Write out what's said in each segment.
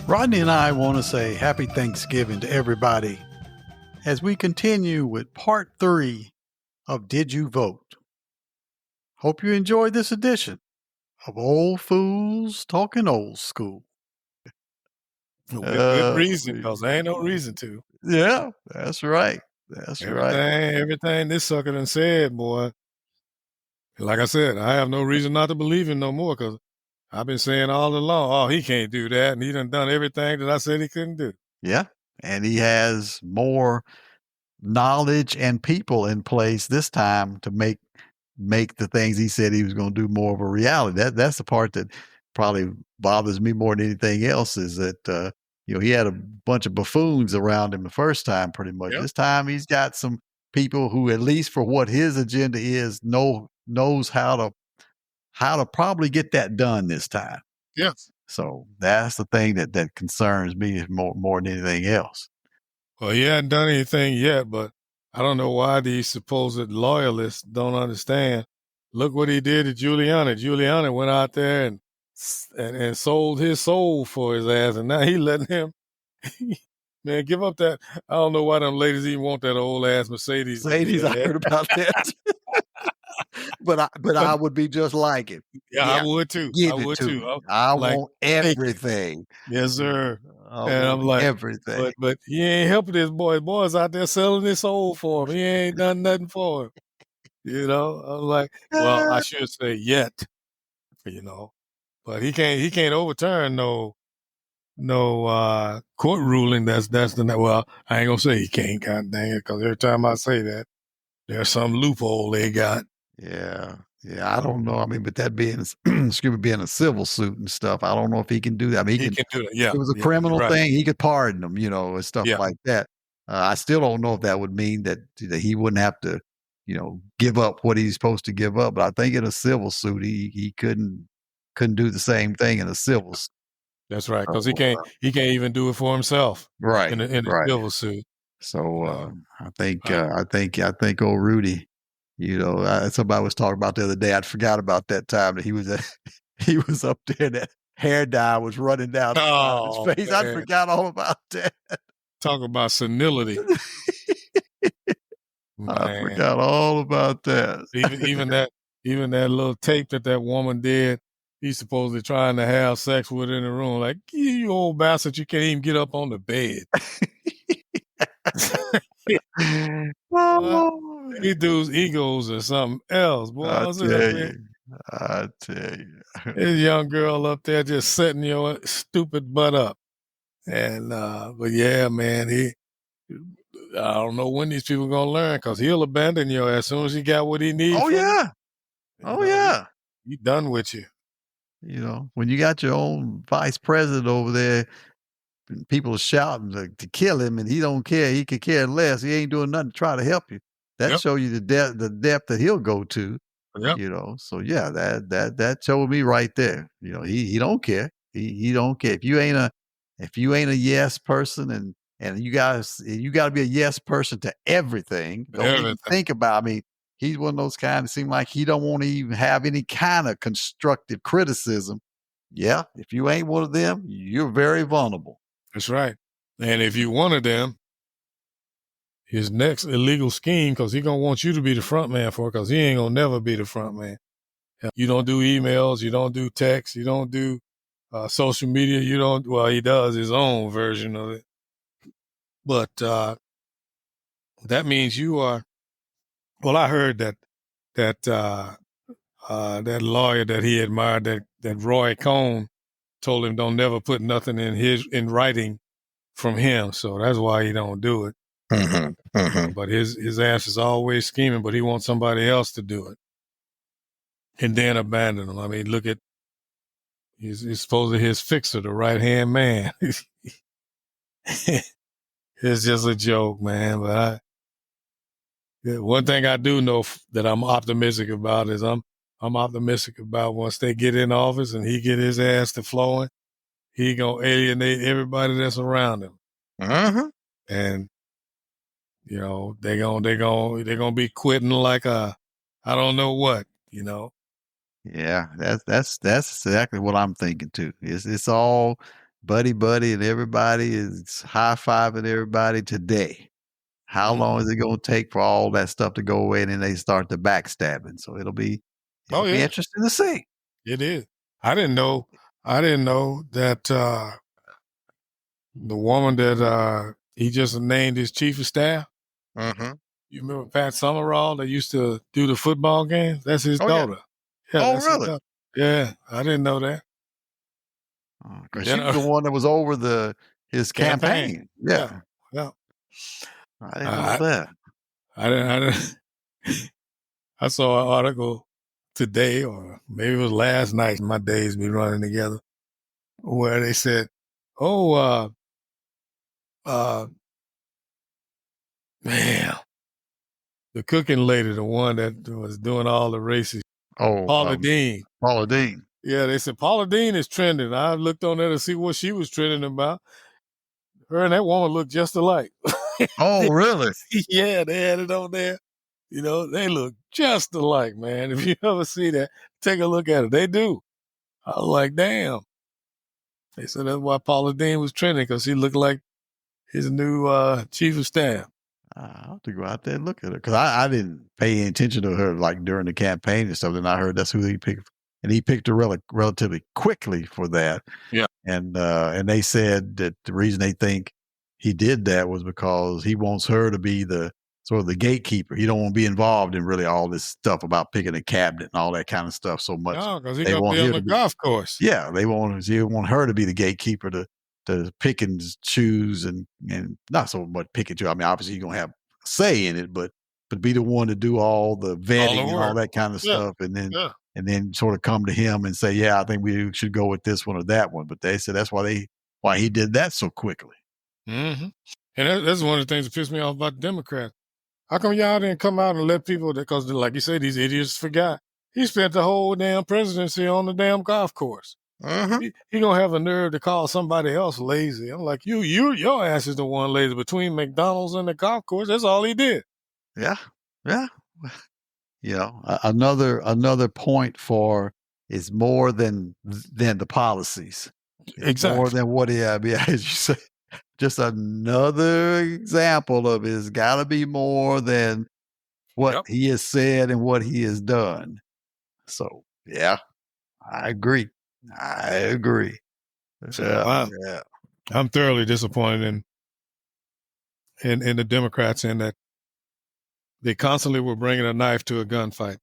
Rodney and I want to say happy Thanksgiving to everybody as we continue with part 3 of Did You Vote? Hope you enjoyed this edition of Old Fools Talking Old School. With good reason, because there ain't no reason to. Yeah, that's right. That's right. Everything this sucker done said, boy. Like I said, I have no reason not to believe him no more, because I've been saying all along, oh, he can't do that, and he done everything that I said he couldn't do. Yeah, and he has more knowledge and people in place this time to make the things he said he was going to do more of a reality. That's the part that probably bothers me more than anything else, is that he had a bunch of buffoons around him the first time, pretty much. Yep. This time he's got some people who, at least for what his agenda is, knows how to probably get that done this time. Yes. So that's the thing that concerns me more than anything else. Well, he hadn't done anything yet, but I don't know why these supposed loyalists don't understand. Look what he did to Giuliani. Giuliani went out there and sold his soul for his ass, and now he letting him, man, give up that. I don't know why them ladies even want that old ass Mercedes. I heard about that. But I would be just like it. Yeah, I would too. Give it to me. I want everything. Yes, sir. And I'm like, everything. But he ain't helping this boy. His boy's out there selling his soul for him. He ain't done nothing for him. I'm like, well, I should say yet. But he can't overturn no court ruling. That's the well. I ain't gonna say he can't. God dang it, because every time I say that, there's some loophole they got. Yeah, I don't know. I mean, but that being, being a civil suit and stuff, I don't know if he can do that. I mean, he can do it. Yeah, if it was a criminal thing, he could pardon them, and stuff like that. I still don't know if that would mean that he wouldn't have to, give up what he's supposed to give up. But I think in a civil suit, he couldn't do the same thing in a cil suit. That's right, because he can't even do it for himself. Right, in a civil suit. So I think old Rudy. Somebody was talking about the other day. I forgot about that time that he was up there. That hair dye was running down his face. Man. I forgot all about that. Talk about senility. I forgot all about that. even that little tape that woman did. He's supposedly trying to have sex with her in the room. Like, you old bastard, you can't even get up on the bed. He dude's egos or something else. Boy, I tell you. This young girl up there just setting your stupid butt up. And but yeah, man, I don't know when these people gonna learn, because he'll abandon you as soon as he got what he needs. Oh yeah. He done with you. When you got your own vice president over there, people are shouting to kill him, and he don't care. He could care less. He ain't doing nothing to try to help you. That show you the depth that he'll go to. Yep. So yeah, that showed me right there. He don't care. He don't care. If you ain't a yes person, and you got to be a yes person to everything. Don't even think about. I mean, he's one of those kind that seem like he don't want to even have any kind of constructive criticism. Yeah, if you ain't one of them, you're very vulnerable. That's right. And if you one of them, his next illegal scheme, because he's going to want you to be the front man for it, because he ain't going to never be the front man. You don't do emails. You don't do text. You don't do social media. He does his own version of it. But that means you are, well, I heard that lawyer that he admired, that Roy Cohn, told him don't never put nothing in writing from him. So that's why he don't do it. But his ass is always scheming, but he wants somebody else to do it and then abandon him. I mean, look at, he's supposedly his fixer, the right-hand man. It's just a joke, man. But one thing I do know that I'm optimistic about is I'm optimistic about once they get in office and he get his ass to flowing, he gonna alienate everybody that's around him. Mhm. and they're gonna be quitting like I don't know what. Yeah, that's exactly what I'm thinking too. It's all buddy buddy and everybody is high fiving everybody today. How long Mhm. is it gonna take for all that stuff to go away and then they start the backstabbing? So Oh it'll be yeah, interesting to see. it is. I didn't know that the woman that he just named his chief of staff. Mhm. You remember Pat Summerall that used to do the football games? That's his Oh yeah. daughter. Yeah, Oh that's his really? daughter. Yeah, I didn't know that. Because Then she was the one that was over his campaign. campaign. Yeah, Yeah, yeah. I didn't know I, that. I didn't. I saw an article today, or maybe it was last night. My days be running together, where they said, "Oh, uh, man, the cooking lady, the one that was doing all the races, Oh, Paula Dean." Paula Dean. Yeah, they said Paula Dean is trending. I looked on there to see what she was trending about. Her and that woman look just alike. Oh, really? Yeah, they had it on there. They look just alike, man. If you ever see that, take a look at it. They do. I was like, damn. They said that's why Paula Dean was trending, because she looked like his new chief of staff. I'll have to go out there and look at her because I didn't pay any attention to her like during the campaign and stuff. And I heard that's who he picked, and he picked her relatively quickly for that. Yeah. And they said that the reason they think he did that was because he wants her to be the sort of the gatekeeper. He don't want to be involved in really all this stuff about picking a cabinet and all that kind of stuff so much. No, because he They gonna want be on him the to be, golf course. yeah, they want her to be the gatekeeper to pick and choose and not so much pick and choose. I mean, obviously you're gonna have a say in it, but be the one to do all the All the vetting and all work. that kind of Yeah, stuff, yeah. and then sort of come to him and say, yeah, I think we should go with this one or that one. But they said that's why he did that so quickly. Mm-hmm. And that's one of the things that pissed me off about the Democrats. How come y'all didn't come out and let people, because like you say, these idiots forgot. He spent the whole damn presidency on the damn golf course. Mhm. He gonna have a nerve to call somebody else lazy. I'm like, your ass is the one lazy between McDonald's and the golf course. That's all he did. Yeah, yeah. Another point for is more than the policies. It's more Exactly. than what he had. Yeah, as you say, just another example of it's got to be more than what Yep. he has said and what he has done. So yeah, I agree. I agree. So Yeah, yeah. I'm thoroughly disappointed in the Democrats, in that they constantly were bringing a knife to a gunfight.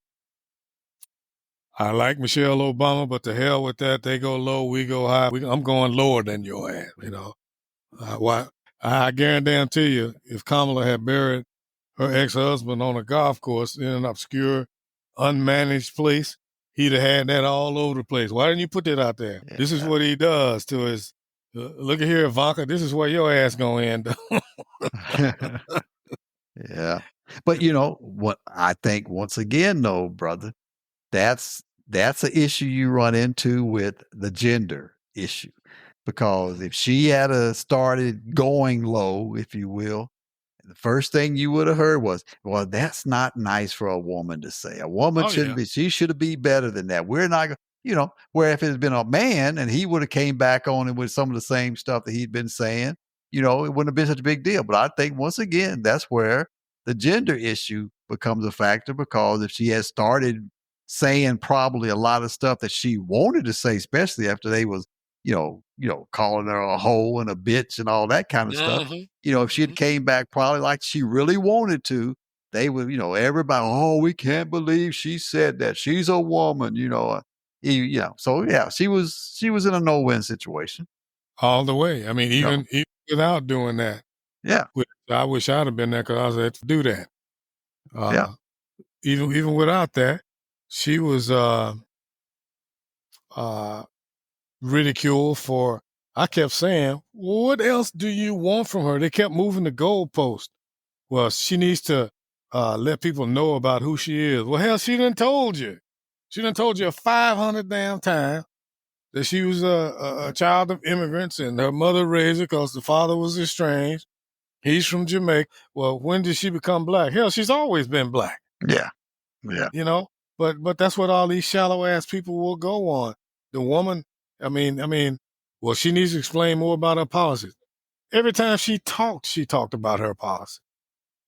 I like Michelle Obama, but to hell with that. They go low, we go high. I'm going lower than your ass. Why? I guarantee you, if Kamala had buried her ex-husband on a golf course in an obscure, unmanaged place, he'd have had that all over the place. Why didn't you put that out there? This is Yeah. what he does to his. Look at here, Ivanka. This is where your ass gonna end up. Yeah. But what I think once again though, brother, that's an issue you run into with the gender issue. Because if she had started going low, if you will, the first thing you would have heard was, well, that's not nice for a woman to say. A woman Oh shouldn't yeah, be, she should be better than that. We're not, where if it had been a man and he would have came back on it with some of the same stuff that he'd been saying, it wouldn't have been such a big deal. But I think once again, that's where the gender issue becomes a factor because if she had started saying probably a lot of stuff that she wanted to say, especially after they was, calling her a hoe and a bitch and all that kind of stuff, if she had Mhm. came back probably like she really wanted to, they would, everybody, oh, we can't believe she said that. She's a woman, So yeah, she was in a no-win situation. All the way. I mean, Yeah. even without doing that, Yeah. which I wish I'd have been there because I was able to do that. Yeah. Uh, even without that, she was uh, ridiculed for. I kept saying, "What else do you want from her?" They kept moving the goalpost. Well, she needs to let people know about who she is. Well, hell, she done told you. She done told you 500 damn times that she was a child of immigrants and her mother raised her because the father was estranged. He's from Jamaica. Well, when did she become black? Hell, she's always been black, Yeah. Yeah. you know. But that's what all these shallow ass people will go on. The woman, well, she needs to explain more about her policies. Every time she talked about her policy.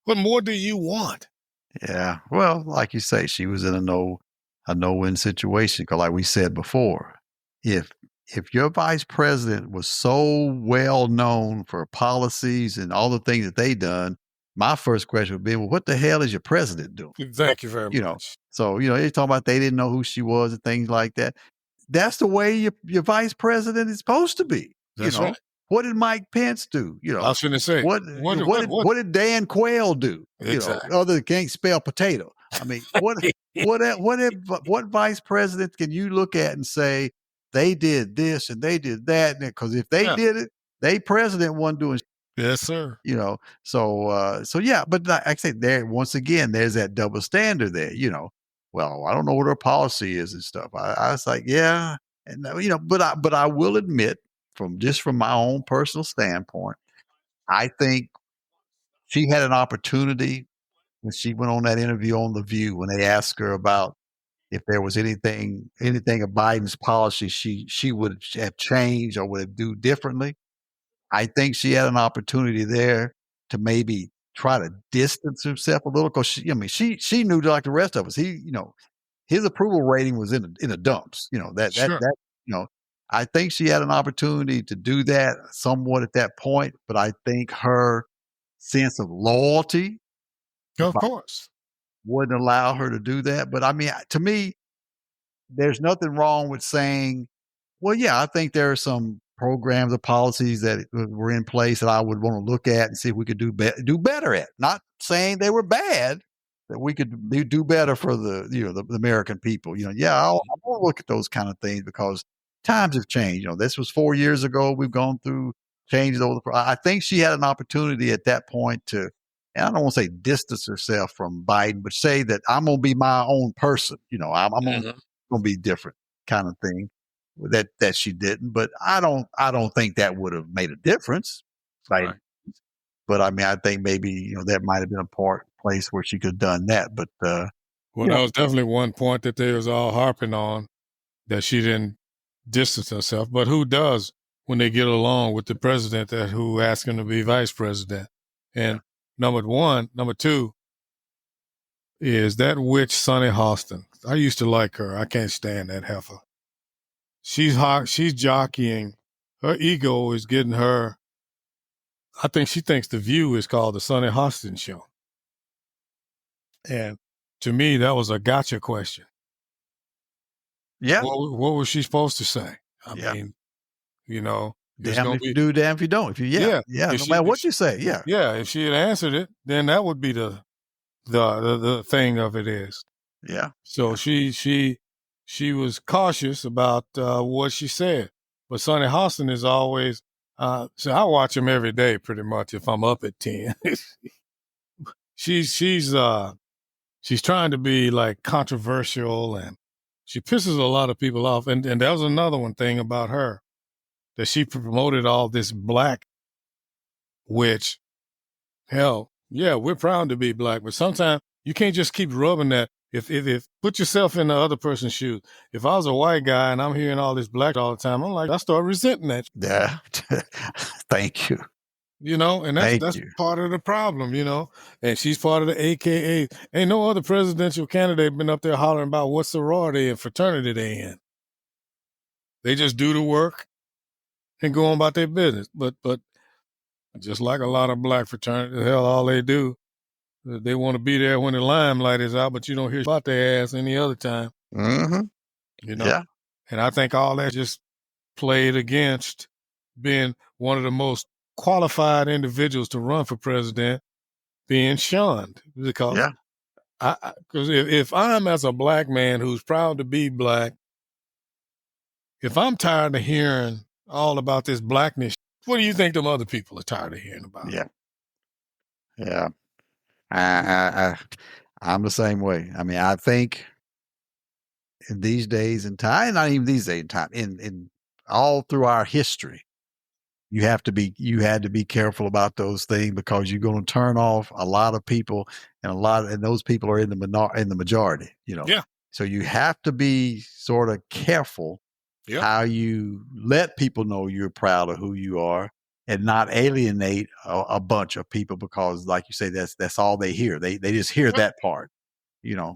What more do you want? Yeah. Well, like you say, she was in a no-win situation. Because, like we said before, if your vice president was so well known for policies and all the things that they done, my first question would be, well, what the hell is your president doing? Thank you very You know. much. So, they're talking about they didn't know who she was and things like that. That's the way your vice president is supposed to be. You That's know, right. what did Mike Pence do? I was finna say, What did Dan Quayle do? Exactly. Other than can't spell potato. I mean, what vice president can you look at and say they did this and they did that? Because if they Yeah. did it, they president wasn't doing. Yes, sir. So yeah, but like I said, there once again, there's that double standard there. Well, I don't know what her policy is and stuff. I was like, yeah, and but I will admit, from my own personal standpoint, I think she had an opportunity when she went on that interview on The View when they asked her about if there was anything of Biden's policy she would have changed or would have do differently. I think she had an opportunity there to maybe try to distance herself a little because she knew like the rest of us. His approval rating was in the dumps. Sure. You know, I think she had an opportunity to do that somewhat at that point, but I think her sense of loyalty Of course. wouldn't allow her to do that. But I mean, to me, there's nothing wrong with saying, well, yeah, I think there are some programs or policies that were in place that I would want to look at and see if we could do better at. Not saying they were bad, that we could do better for the American people. Yeah, I want to look at those kind of things because times have changed. This was 4 years ago. We've gone through changes over. I think she had an opportunity at that point to, and I don't want to say distance herself from Biden, but say that I'm going to be my own person. I'm going to be different, kind of thing. That she didn't, but I don't think that would have made a difference. Right. But I mean, I think maybe that might have been a place where she could have done that. But that was definitely one point that they was all harping on, that she didn't distance herself. But who does when they get along with the president who asked him to be vice president? And number two is that witch Sonny Hostin. I used to like her. I can't stand that heifer. She's hot. She's jockeying. Her ego is getting her. I think she thinks The View is called the Sonny Hostin Show. And to me, that was a gotcha question. Yeah. What was she supposed to say? I mean, damn if you do, damn if you don't. If you, no matter what you say, yeah. Yeah, if she had answered it, then that would be the thing of it is. Yeah. So she was cautious about what she said. But Sonny Hostin is always, so I watch him every day pretty much if I'm up at 10. She's trying to be like controversial, and she pisses a lot of people off. And that was another one thing about her, that she promoted all this black, which, hell, yeah, we're proud to be black, but sometimes you can't just keep rubbing that. If put yourself in the other person's shoes. If I was a white guy and I'm hearing all this black all the time, I'm like, I start resenting that. Yeah. Thank you. And that's part of the problem, and she's part of the AKA. Ain't no other presidential candidate been up there hollering about what sorority and fraternity they in. They just do the work and go on about their business. But just like a lot of black fraternities, hell, all they do, they want to be there when the limelight is out, but you don't hear about their ass any other time. Mm-hmm. Yeah. And I think all that just played against being one of the most qualified individuals to run for president being shunned. Because if I'm, as a black man who's proud to be black, if I'm tired of hearing all about this blackness, what do you think them other people are tired of hearing about? Yeah. Yeah. I'm the same way. I mean, I think in these days and time, not even these days and time, in all through our history, you had to be careful about those things because you're going to turn off a lot of people, and those people are in the majority, Yeah. so you have to be sort of careful Yep. how you let people know you're proud of who you are and not alienate a bunch of people because, like you say, that's all they hear. They just hear Yep. that part,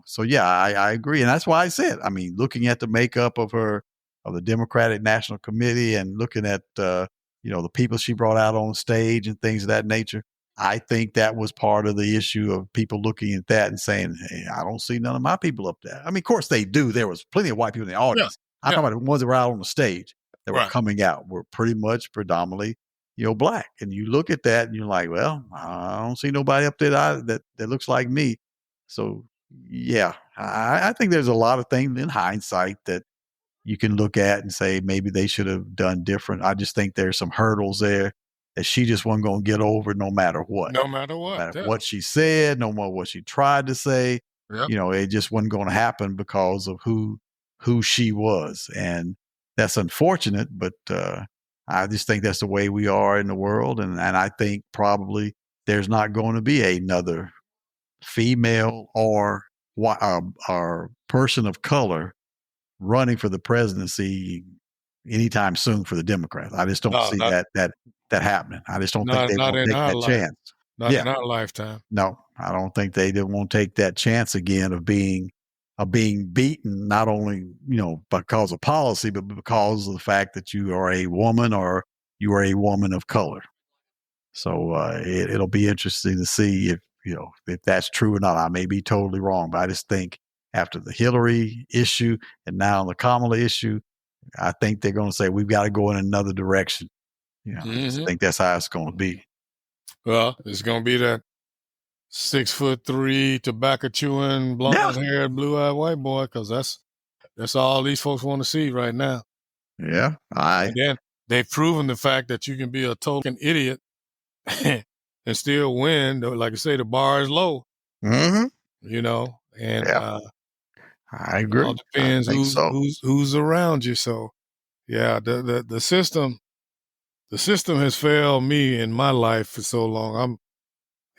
So yeah, I agree, and that's why I said, I mean, looking at the makeup of the Democratic National Committee and looking at the people she brought out on stage and things of that nature. I think that was part of the issue of people looking at that and saying, "Hey, I don't see none of my people up there." I mean, of course they do. There was plenty of white people in the Yeah. audience. I'm Yeah. talking about the ones that were out on the stage that were Right. coming out were pretty much predominantly, black. And you look at that and you're like, well, I don't see nobody up there that looks like me. So yeah, I think there's a lot of things in hindsight that you can look at and say maybe they should have done different. I just think there's some hurdles there that she just wasn't going to get over no matter what. No matter No what. matter Yeah. what she said, no matter what she tried to say, Yep. it just wasn't going to happen because of who she was. And that's unfortunate, but I just think that's the way we are in the world. And I think probably there's not going to be another female or person of color running for the presidency anytime soon for the Democrats. I just don't No, see that happening. I just don't think they not won't in take our that life. chance. Not Yeah, in our lifetime. no, I don't think they won't take that chance again of being beaten, not only because of policy, but because of the fact that you are a woman or you are a woman of color. So it'll be interesting to see if that's true or not. I may be totally wrong, but I just think after the Hillary issue and now the Kamala issue, I think they're going to say we've got to go in another direction. I just think that's how it's going to be. Well, it's going to be that 6'3" tobacco chewing, blonde haired, blue eyed white boy because that's all these folks want to see right now. Yeah, And then they've proven the fact that you can be a total idiot and still win. Like I say, the bar is low. Mm-hmm. And Yeah, I it all agree. I depends think so. who's around you. So yeah, the system has failed me in my life for so long.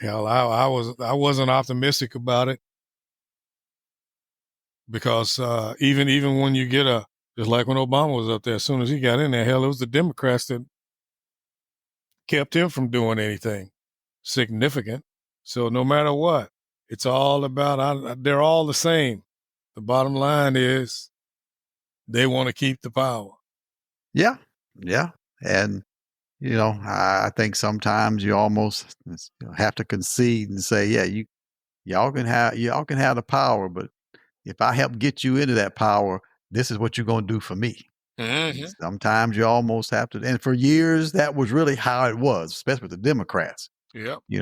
I wasn't optimistic about it because even when you get just like when Obama was up there, as soon as he got in there, hell, it was the Democrats that kept him from doing anything significant. So no matter what, it's all about they're all the same. The bottom line is they want to keep the power. Yeah, yeah, and I think sometimes you almost have to concede and say, yeah, y'all can have the power, but if I help get you into that power, this is what you're going to do for me. And Mm-hmm. sometimes you almost have to. And for years, that was really how it was, especially with the Democrats. Yep. We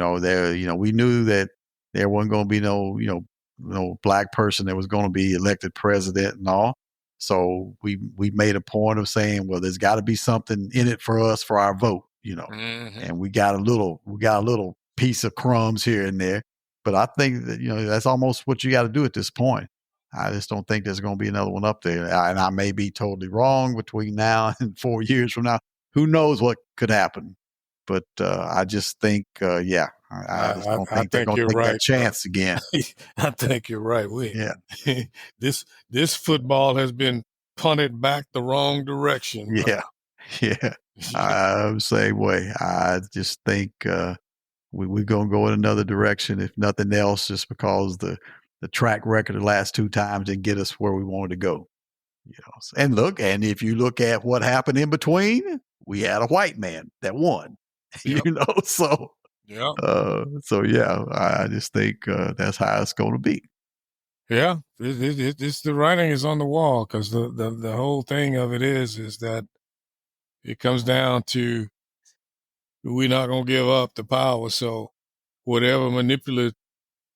knew that there wasn't going to be no black person that was going to be elected president and all. So we made a point of saying, well, there's got to be something in it for us for our vote, Mm-hmm. and we got a little piece of crumbs here and there. But I think that that's almost what you got to do at this point. I just don't think there's going to be another one up there, and I may be totally wrong between now and 4 years from now. Who knows what could happen? But I just think, yeah, I just don't I think they're think going you're to take that right. chance again. I think you're right. Yeah, This football has been punted back the wrong direction. yeah, yeah. I'm the same way. I just think we're going to go in another direction, if nothing else, just because the track record the last 2 times didn't get us where we wanted to go. And if you look at what happened in between, we had a white man that won. Yep. So Yep. so yeah, I just think that's how it's going to be. Yeah, it's the writing is on the wall because the whole thing of it is that it comes down to we're not going to give up the power. So whatever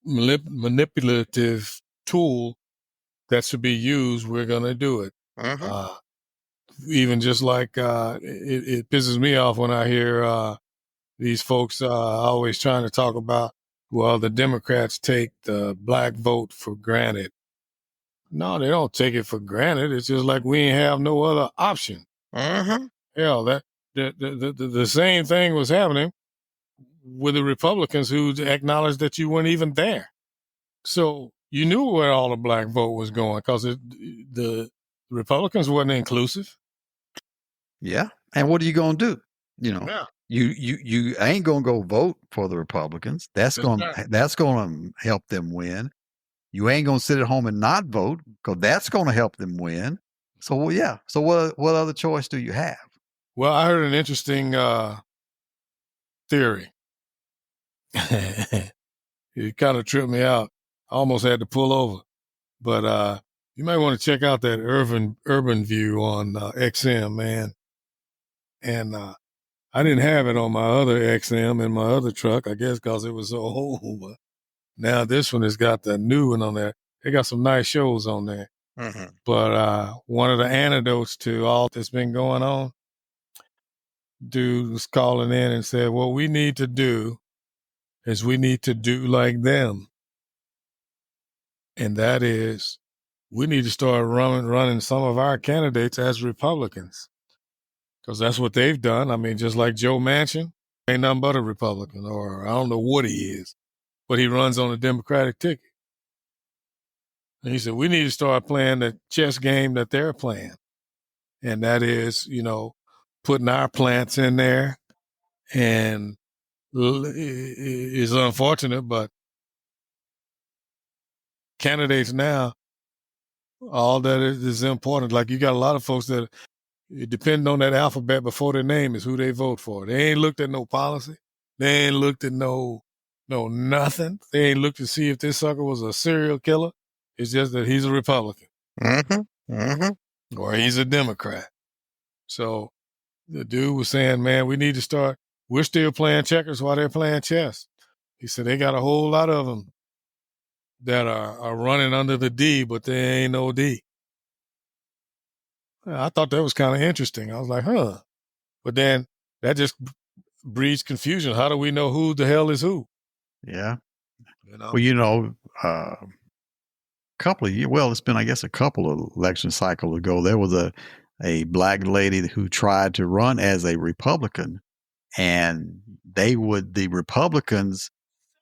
manipulative tool that should be used, we're going to do it. Mm-hmm. Even just like it pisses me off when I hear these folks always trying to talk about, well, the Democrats take the black vote for granted. No, they don't take it for granted. It's just like we ain't have no other option. Mm-hmm. Hell, the same thing was happening with the Republicans who acknowledged that you weren't even there. So you knew where all the black vote was going because the Republicans wasn't inclusive. Yeah. And what are you going to do? Yeah. You ain't going to go vote for the Republicans. That's going to help them win. You ain't going to sit at home and not vote because that's going to help them win. So, well, yeah. So what other choice do you have? Well, I heard an interesting theory. It kind of tripped me out. I almost had to pull over. But you might want to check out that urban view on XM, man. And I didn't have it on my other XM in my other truck, I guess because it was so old. But now this one has got the new one on there. They got some nice shows on there. Mm-hmm. But one of the antidotes to all that's been going on, dude was calling in and said, what we need to do is we need to do like them. And that is, we need to start running some of our candidates as Republicans. Because that's what they've done. I mean, just like Joe Manchin, ain't nothing but a Republican, or I don't know what he is, but he runs on a Democratic ticket. And he said, we need to start playing the chess game that they're playing. And that is, putting our plants in there. And it's unfortunate, but candidates now, all that is important. Like you got a lot of folks that depend on that alphabet before their name is who they vote for. They ain't looked at no policy. They ain't looked at no nothing. They ain't looked to see if this sucker was a serial killer. It's just that he's a Republican. Mm-hmm. Mm-hmm. Or he's a Democrat. So the dude was saying, man, we need to start. We're still playing checkers while they're playing chess. He said they got a whole lot of them that are running under the D, but they ain't no D. I thought that was kind of interesting. I was like, huh. But then that just breeds confusion. How do we know who the hell is who? Yeah. Well, couple of years, well, it's been, I guess, a couple of election cycles ago, there was a black lady who tried to run as a Republican, and the Republicans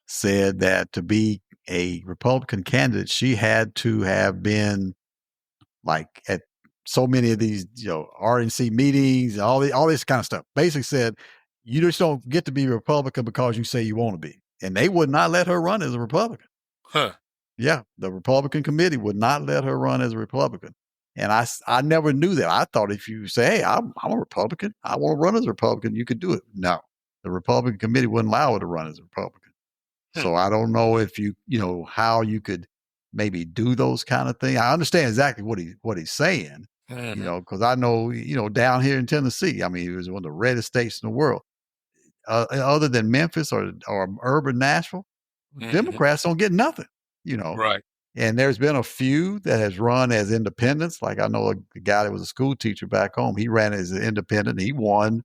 said that to be a Republican candidate, she had to have been like at so many of these, RNC meetings, all this kind of stuff. Basically said, you just don't get to be a Republican because you say you want to be. And they would not let her run as a Republican. Huh. Yeah, the Republican committee would not let her run as a Republican. And I never knew that. I thought if you say, hey, I'm a Republican, I want to run as a Republican, you could do it. No, the Republican committee wouldn't allow her to run as a Republican. So I don't know if how you could maybe do those kind of things. I understand exactly what he's saying, because I know, down here in Tennessee, I mean, it was one of the reddest states in the world. Other than Memphis or urban Nashville, Democrats don't get nothing, Right. And there's been a few that has run as independents. Like I know a guy that was a school teacher back home. He ran as an independent. He won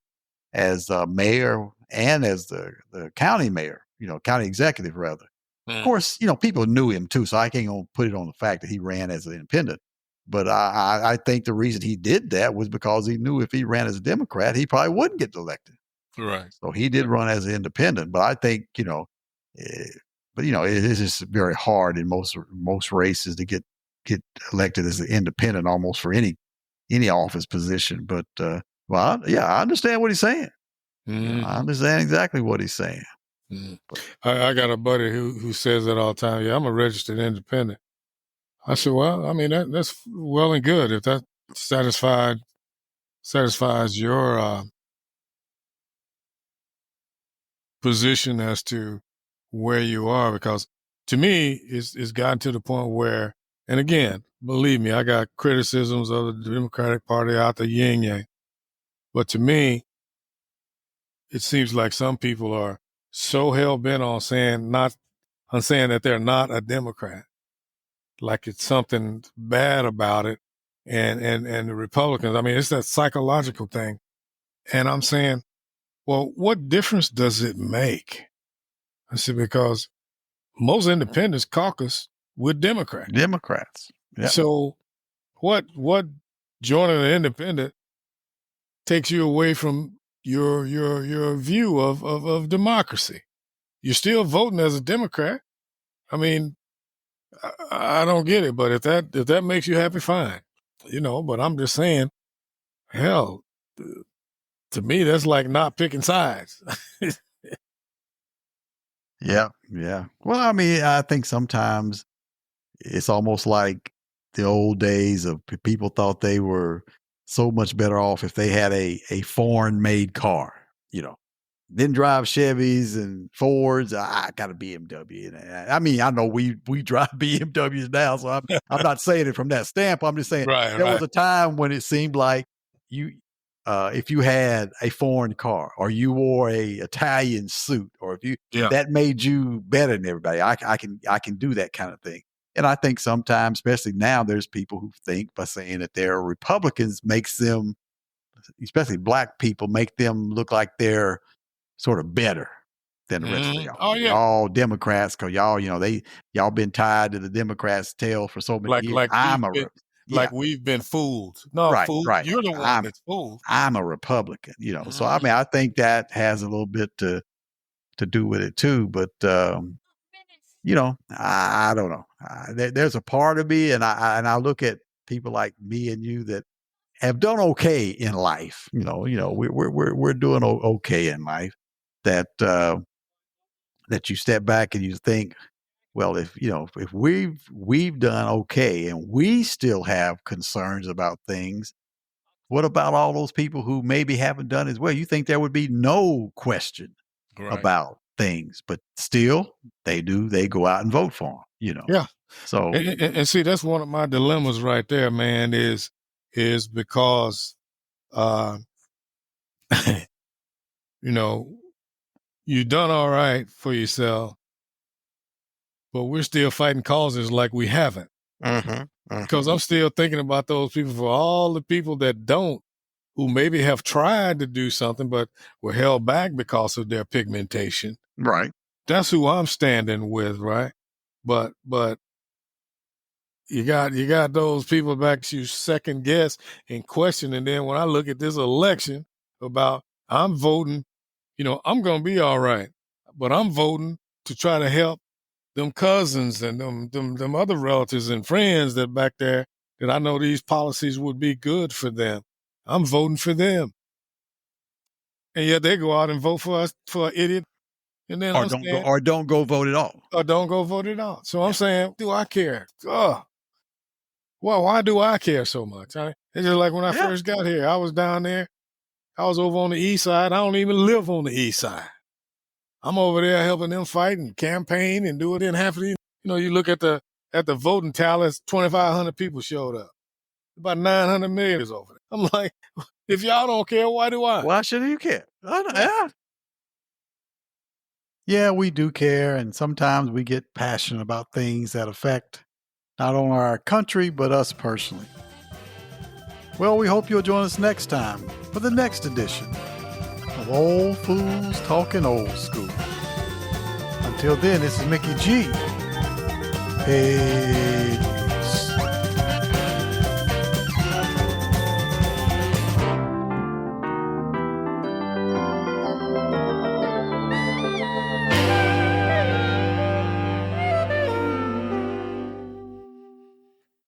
as mayor and as the county mayor, county executive rather. Of course, people knew him too, so I can't gonna put it on the fact that he ran as an independent. But I think the reason he did that was because he knew if he ran as a Democrat, he probably wouldn't get elected. Right. So he did run as an independent. But I think, it is just very hard in most races to get elected as an independent almost for any office position. But I understand what he's saying. I understand exactly what he's saying. I got a buddy who says that all the time. Yeah, I'm a registered independent. I said, well, I mean that's well and good if that satisfies your position as to where you are, because to me it's gotten to the point where, and again, believe me, I got criticisms of the Democratic Party out the yin yang, but to me it seems like some people are so hell-bent on saying that they're not a Democrat, like it's something bad about it. And the Republicans, I mean, it's that psychological thing. And I'm saying, well, what difference does it make? I said, because most independents caucus with Democrats. Democrats. Yep. So what joining an independent takes you away from your view of democracy. You're still voting as a Democrat. I mean, I don't get it, but if that makes you happy, fine. But I'm just saying, hell, to me, that's like not picking sides. Yeah, yeah. Well, I mean, I think sometimes it's almost like the old days of people thought they were so much better off if they had a foreign made car, you know. Didn't drive Chevys and Fords. I got a BMW. And I mean, I know we drive BMWs now, so I'm not saying it from that standpoint. I'm just saying Right, there was right. a time when it seemed like you, if you had a foreign car or you wore a Italian suit, or if you Yeah. that made you better than everybody. I can do that kind of thing. And I think sometimes, especially now, there's people who think by saying that they're Republicans makes them, especially black people, make them look like they're sort of better than the rest of y'all. Oh yeah. Y'all Democrats, because y'all been tied to the Democrats' tail for so many years. Like we've been fooled. No, right, fool. right. You're the one that's fooled. I'm a Republican, So I mean, I think that has a little bit to do with it too. But I don't know. There's a part of me, and I look at people like me and you that have done okay in life. We're doing okay in life. That you step back and you think, well, if we've done okay and we still have concerns about things, what about all those people who maybe haven't done as well? You think there would be no question about things, but still they do. They go out and vote for them. Yeah. So and see, that's one of my dilemmas right there, man. Is because you've done all right for yourself, but we're still fighting causes like we haven't. Because I'm still thinking about those people, for all the people that don't, who maybe have tried to do something but were held back because of their pigmentation. Right. That's who I'm standing with, right? But you got those people back to second guess and question. And then when I look at this election about, I'm voting, I'm going to be all right, but I'm voting to try to help them cousins and them other relatives and friends that back there that I know these policies would be good for them. I'm voting for them. And yet they go out and vote for us, for an idiot. And then don't go vote at all. Or don't go vote at all. So I'm saying, do I care? Well, why do I care so much? It's just like when I first got here, I was down there. I was over on the east side. I don't even live on the east side. I'm over there helping them fight and campaign and do it in half of the, you look at the voting tallies, 2,500 people showed up. About 900 million is over there. I'm like, if y'all don't care, why do I? Why should you care? Yeah, we do care. And sometimes we get passionate about things that affect not only our country, but us personally. Well, we hope you'll join us next time for the next edition of Old Fools Talking Old School. Until then, this is Mickey G. Hey.